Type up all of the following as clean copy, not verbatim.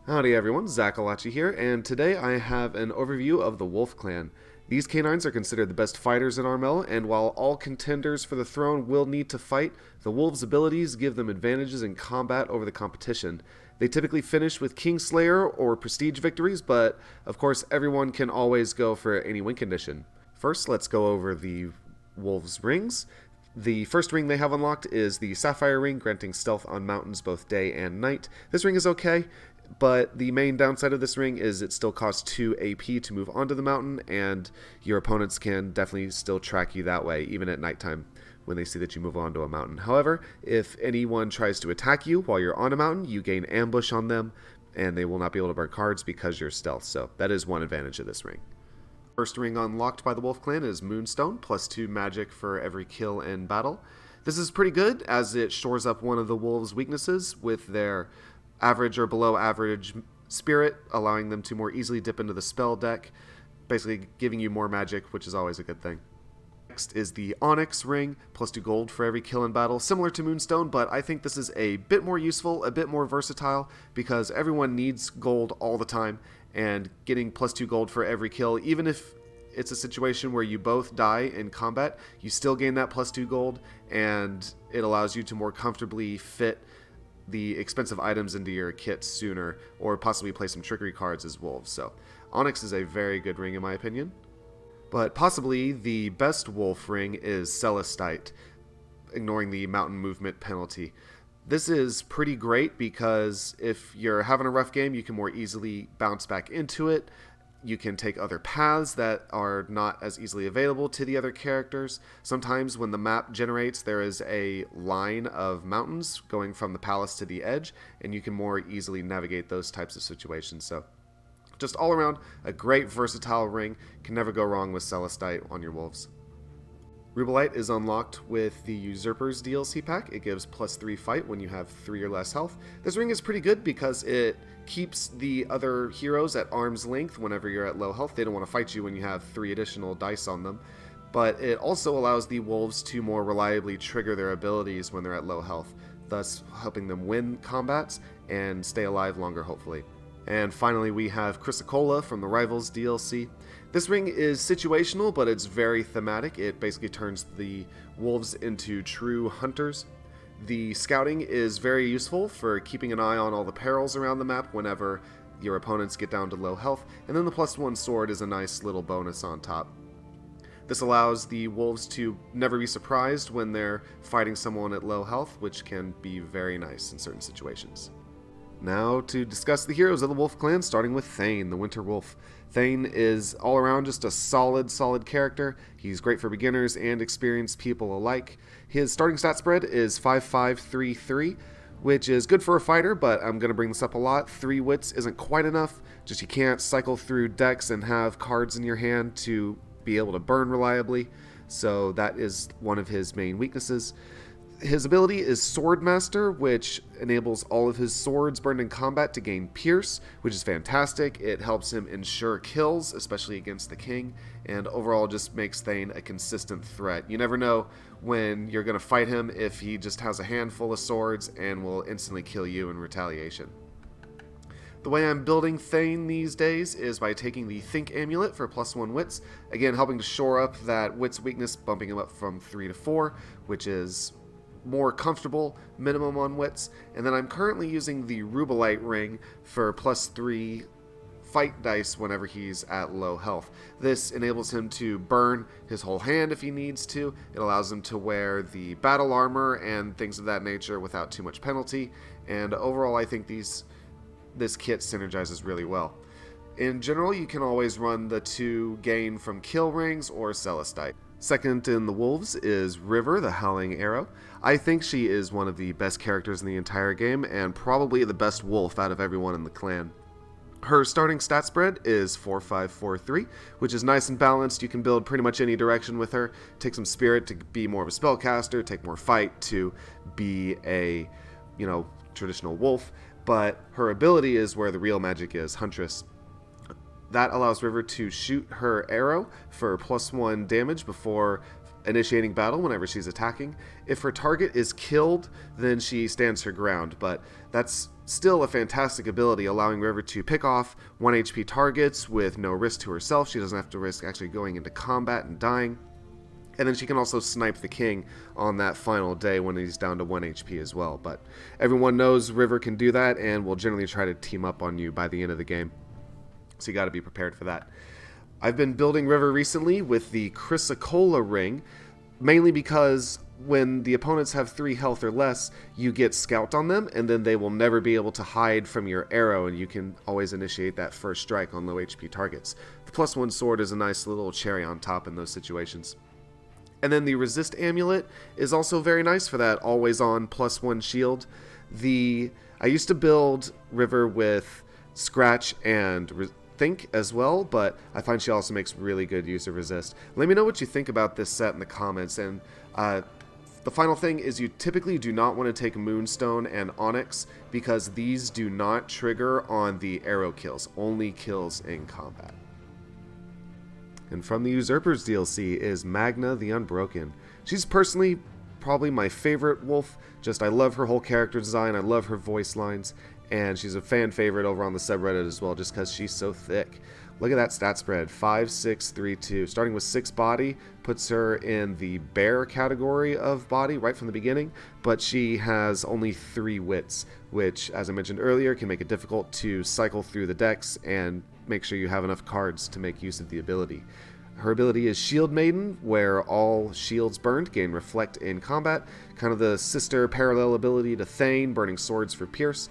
Howdy everyone, Zakalachi here, and today I have an overview of the Wolf Clan. These canines are considered the best fighters in Armello, and while all contenders for the throne will need to fight, the Wolves' abilities give them advantages in combat over the competition. They typically finish with Kingslayer or Prestige victories, but of course everyone can always go for any win condition. First, let's go over the Wolves' rings. The first ring they have unlocked is the Sapphire Ring, granting stealth on mountains both day and night. This ring is okay, but the main downside of this ring is it still costs 2 AP to move onto the mountain, and your opponents can definitely still track you that way, even at nighttime when they see that you move onto a mountain. However, if anyone tries to attack you while you're on a mountain, you gain ambush on them, and they will not be able to burn cards because you're stealth, so that is one advantage of this ring. First ring unlocked by the Wolf Clan is Moonstone, plus 2 magic for every kill in battle. This is pretty good, as it shores up one of the Wolves' weaknesses with their average or below average spirit, allowing them to more easily dip into the spell deck, basically giving you more magic, which is always a good thing. Next is the Onyx Ring, plus 2 gold for every kill in battle, similar to Moonstone, but I think this is a bit more useful, a bit more versatile, because everyone needs gold all the time, and getting plus 2 gold for every kill, even if it's a situation where you both die in combat, you still gain that plus 2 gold, and it allows you to more comfortably fit the expensive items into your kit sooner, or possibly play some trickery cards as wolves. So Onyx is a very good ring in my opinion. But possibly the best wolf ring is Celestite, ignoring the mountain movement penalty. This is pretty great because if you're having a rough game, you can more easily bounce back into it. You can take other paths that are not as easily available to the other characters. Sometimes when the map generates, there is a line of mountains going from the palace to the edge, and you can more easily navigate those types of situations. So just all around, a great versatile ring. Can never go wrong with Celestite on your wolves. Rubelite is unlocked with the Usurpers DLC pack. It gives plus 3 fight when you have 3 or less health. This ring is pretty good because it keeps the other heroes at arm's length whenever you're at low health. They don't want to fight you when you have 3 additional dice on them. But it also allows the wolves to more reliably trigger their abilities when they're at low health, thus helping them win combats and stay alive longer, hopefully. And finally, we have Chrysocolla from the Rivals DLC. This ring is situational, but it's very thematic. It basically turns the wolves into true hunters. The scouting is very useful for keeping an eye on all the perils around the map whenever your opponents get down to low health, and then the plus 1 sword is a nice little bonus on top. This allows the wolves to never be surprised when they're fighting someone at low health, which can be very nice in certain situations. Now to discuss the heroes of the Wolf Clan, starting with Fane, the Winter Wolf. Fane is all around just a solid character. He's great for beginners and experienced people alike. His starting stat spread is 5-5-3-3, which is good for a fighter, but I'm going to bring this up a lot. 3 wits isn't quite enough. Just you can't cycle through decks and have cards in your hand to be able to burn reliably, so that is one of his main weaknesses. His ability is Swordmaster, which enables all of his swords burned in combat to gain Pierce, which is fantastic. It helps him ensure kills, especially against the king, and overall just makes Fane a consistent threat. You never know when you're going to fight him if he just has a handful of swords and will instantly kill you in retaliation. The way I'm building Fane these days is by taking the Think Amulet for plus 1 wits, again helping to shore up that wits weakness, bumping him up from 3 to 4, which is more comfortable minimum on wits. And then I'm currently using the Rubelite ring for plus 3 fight dice whenever he's at low health. This enables him to burn his whole hand if he needs to. It allows him to wear the battle armor and things of that nature without too much penalty, and overall I think this kit synergizes really well. In general, you can always run the 2 gain from kill rings or Celestite. Second in the wolves is River, the Howling Arrow. I think she is one of the best characters in the entire game, and probably the best wolf out of everyone in the clan. Her starting stat spread is 4-5-4-3, which is nice and balanced. You can build pretty much any direction with her. Take some spirit to be more of a spellcaster, take more fight to be a, traditional wolf, but her ability is where the real magic is, Huntress. That allows River to shoot her arrow for plus 1 damage before initiating battle whenever she's attacking. If her target is killed, then she stands her ground, but that's still a fantastic ability, allowing River to pick off 1 HP targets with no risk to herself. She doesn't have to risk actually going into combat and dying. And then she can also snipe the king on that final day when he's down to 1 HP as well. But everyone knows River can do that and will generally try to team up on you by the end of the game. So you got to be prepared for that. I've been building River recently with the Chrysocolla ring, mainly because when the opponents have 3 health or less, you get Scout on them, and then they will never be able to hide from your arrow, and you can always initiate that first strike on low HP targets. The +1 sword is a nice little cherry on top in those situations. And then the Resist Amulet is also very nice for that always-on +1 shield. I used to build River with Scratch and Think as well, but I find she also makes really good use of Resist. Let me know what you think about this set in the comments. And the final thing is you typically do not want to take Moonstone and Onyx because these do not trigger on the arrow kills, only kills in combat. And from the Usurpers DLC is Magne the Unbroken. She's personally probably my favorite wolf. I love her whole character design, I love her voice lines, and she's a fan favorite over on the subreddit as well just because she's so thick. Look at that stat spread, 5, 6, 3, 2. Starting with 6 body puts her in the bear category of body right from the beginning, but she has only 3 wits, which, as I mentioned earlier, can make it difficult to cycle through the decks and make sure you have enough cards to make use of the ability. Her ability is Shield Maiden, where all shields burned gain Reflect in combat, kind of the sister parallel ability to Fane, burning swords for Pierce.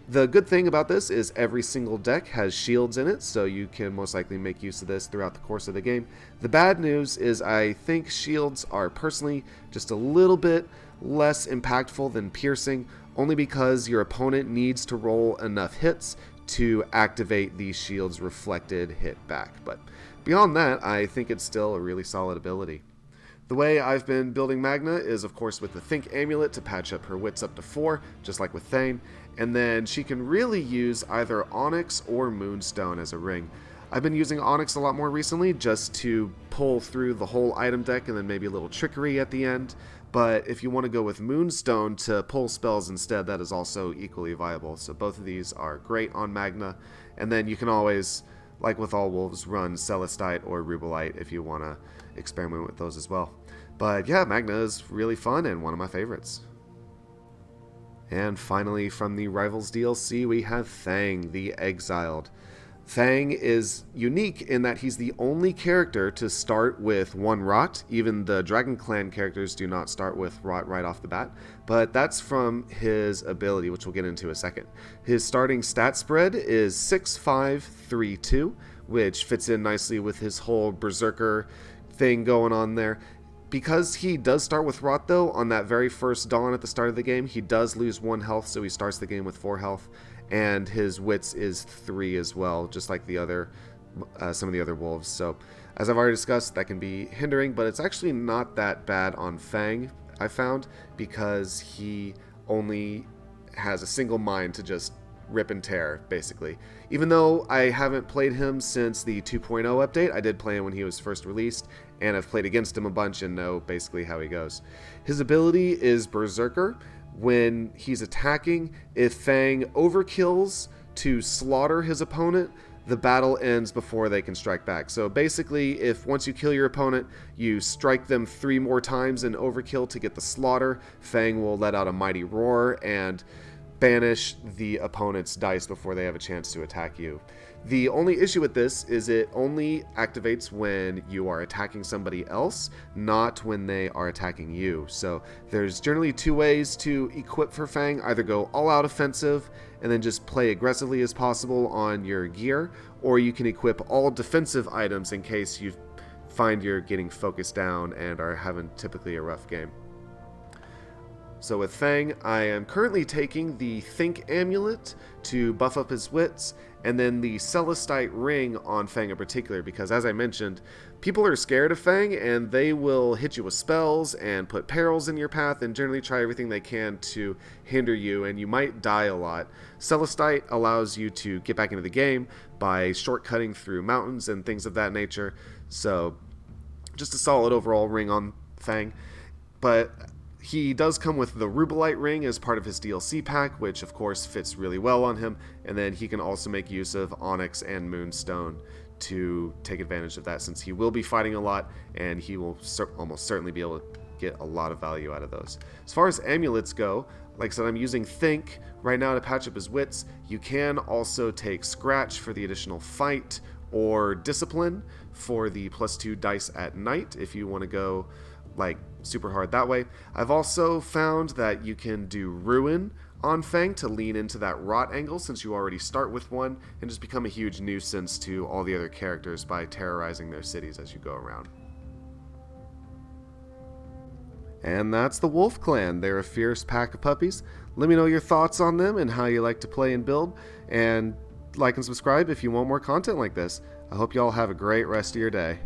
The good thing about this is every single deck has shields in it, so you can most likely make use of this throughout the course of the game. The bad news is I think shields are personally just a little bit less impactful than piercing, only because your opponent needs to roll enough hits to activate the shield's reflected hit back. But beyond that, I think it's still a really solid ability. The way I've been building Magne is, of course, with the Think Amulet to patch up her wits up to 4, just like with Fane, and then she can really use either Onyx or Moonstone as a ring. I've been using Onyx a lot more recently just to pull through the whole item deck and then maybe a little trickery at the end, but if you want to go with Moonstone to pull spells instead, that is also equally viable. So both of these are great on Magne, and then you can always, like with all wolves, run Celestite or Rubelite if you want to experiment with those as well. But yeah, Magne is really fun and one of my favorites. And finally, from the Rivals DLC, we have Fang the Exiled. Fang is unique in that he's the only character to start with 1 rot. Even the Dragon Clan characters do not start with rot right off the bat, but that's from his ability, which we'll get into in a second. His starting stat spread is 6, 5, 3, 2, which fits in nicely with his whole Berserker thing going on there. Because he does start with rot though, on that very first dawn at the start of the game, he does lose 1 health, so he starts the game with 4 health. And his wits is 3 as well, just like the other, some of the other wolves. So, as I've already discussed, that can be hindering, but it's actually not that bad on Fang, I found, because he only has a single mind to just rip and tear, basically. Even though I haven't played him since the 2.0 update, I did play him when he was first released, and I've played against him a bunch and know basically how he goes. His ability is Berserker. When he's attacking, if Fang overkills to slaughter his opponent, the battle ends before they can strike back. So basically, if once you kill your opponent, you strike them 3 more times in overkill to get the slaughter, Fang will let out a mighty roar and banish the opponent's dice before they have a chance to attack you. The only issue with this is it only activates when you are attacking somebody else, not when they are attacking you. So there's generally 2 ways to equip for Fang. Either go all out offensive and then just play aggressively as possible on your gear, or you can equip all defensive items in case you find you're getting focused down and are having typically a rough game. So with Fang, I am currently taking the Think Amulet to buff up his wits, and then the Celestite Ring on Fang in particular, because as I mentioned, people are scared of Fang, and they will hit you with spells and put perils in your path and generally try everything they can to hinder you, and you might die a lot. Celestite allows you to get back into the game by shortcutting through mountains and things of that nature, so just a solid overall ring on Fang. But he does come with the Rubelite ring as part of his DLC pack, which of course fits really well on him, and then he can also make use of Onyx and Moonstone to take advantage of that, since he will be fighting a lot, and he will almost certainly be able to get a lot of value out of those. As far as amulets go, like I said, I'm using Think right now to patch up his wits. You can also take Scratch for the additional fight, or Discipline for the +2 dice at night if you want to go like super hard that way. I've also found that you can do Ruin on Fang to lean into that rot angle, since you already start with one, and just become a huge nuisance to all the other characters by terrorizing their cities as you go around. And that's the Wolf Clan. They're a fierce pack of puppies. Let me know your thoughts on them and how you like to play and build, and like and subscribe if you want more content like this. I hope you all have a great rest of your day.